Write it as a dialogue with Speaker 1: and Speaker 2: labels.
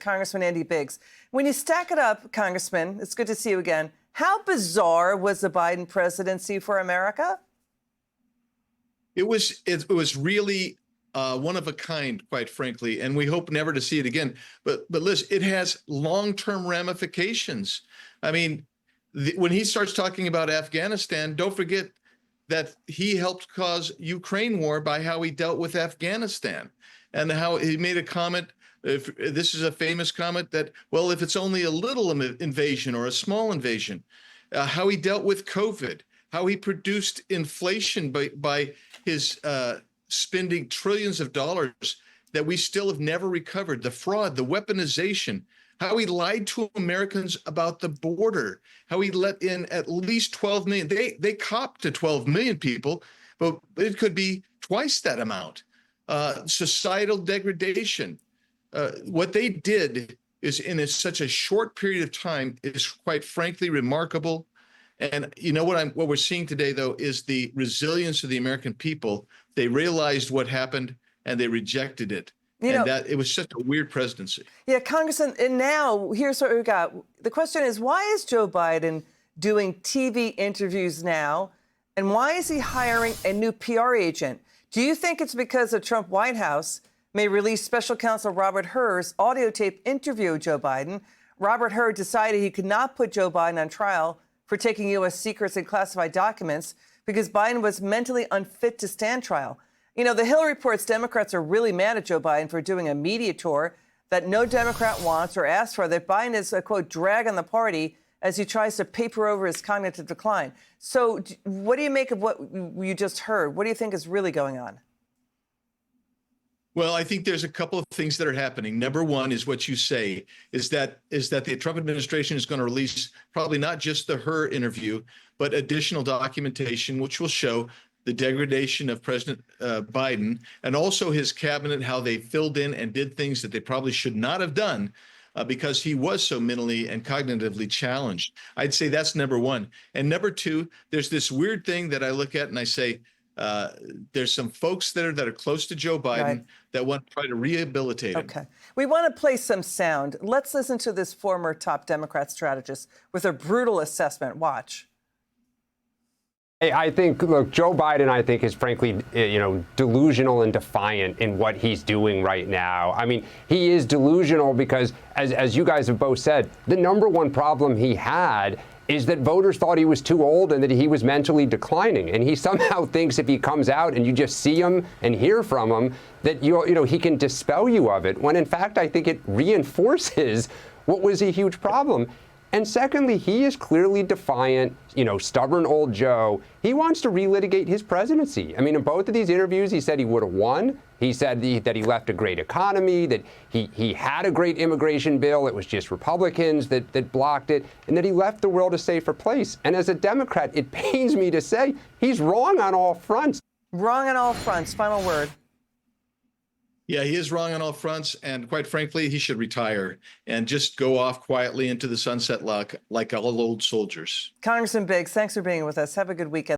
Speaker 1: Congressman Andy Biggs. When you stack it up, Congressman, it's good to see you again. How bizarre was the Biden presidency for America?
Speaker 2: It was really one of a kind, quite frankly, and we hope never to see it again. But Liz, it has long-term ramifications. I mean, when he starts talking about Afghanistan, don't forget that he helped cause Ukraine war by how he dealt with Afghanistan, and how he made a comment. This is a famous comment that, well, if it's only a little invasion or a small invasion, how he dealt with COVID, how he produced inflation by his spending trillions of dollars that we still have never recovered, the fraud, the weaponization, how he lied to Americans about the border, how he let in at least 12 million. They copped to 12 million people, but it could be twice that amount. Societal degradation. What they did is in such a short period of time is quite frankly remarkable. And you know what we're seeing today, though, is the resilience of the American people. They realized what happened and they rejected it. That it was such a weird presidency. Yeah,
Speaker 1: Congressman, and now here's what we got. The question is, why is Joe Biden doing TV interviews now? And why is he hiring a new PR agent? Do you think it's because the Trump White House may release special counsel Robert Hur's audio tape interview with Joe Biden? Robert Hur decided he could not put Joe Biden on trial for taking U.S. secrets and classified documents because Biden was mentally unfit to stand trial. You know, the Hill reports Democrats are really mad at Joe Biden for doing a media tour that no Democrat wants or asks for, that Biden is a, quote, drag on the party as he tries to paper over his cognitive decline. So what do you make of what you just heard? What do you think is really going on?
Speaker 2: Well, I think there's a couple of things that are happening. Number one is what you say, is that the Trump administration is going to release probably not just the Hur interview, but additional documentation, which will show the degradation of President Biden and also his cabinet, how they filled in and did things that they probably should not have done because he was so mentally and cognitively challenged. I'd say that's number one. And number two, there's this weird thing that I look at and I say, there's some folks that are close to Joe Biden that want to try to rehabilitate him.
Speaker 1: Okay. We want to play some sound. Let's listen to this former top Democrat strategist with a brutal assessment. Watch.
Speaker 3: Hey, I think, look, Joe Biden, I think, is frankly, delusional and defiant in what he's doing right now. I mean, he is delusional because, as you guys have both said, the number one problem he had is that voters thought he was too old and that he was mentally declining. And he somehow thinks if he comes out and you just see him and hear from him, that he can dispel you of it, when in fact I think it reinforces what was a huge problem. And secondly, he is clearly defiant, stubborn old Joe. He wants to relitigate his presidency. I mean, in both of these interviews, he said he would have won. He said that he left a great economy, that he had a great immigration bill. It was just Republicans that blocked it, and that he left the world a safer place. And as a Democrat, it pains me to say he's wrong on all fronts.
Speaker 1: Wrong on all fronts. Final word.
Speaker 2: Yeah, he is wrong on all fronts, and quite frankly, he should retire and just go off quietly into the sunset like all old soldiers.
Speaker 1: Congressman Biggs, thanks for being with us. Have a good weekend.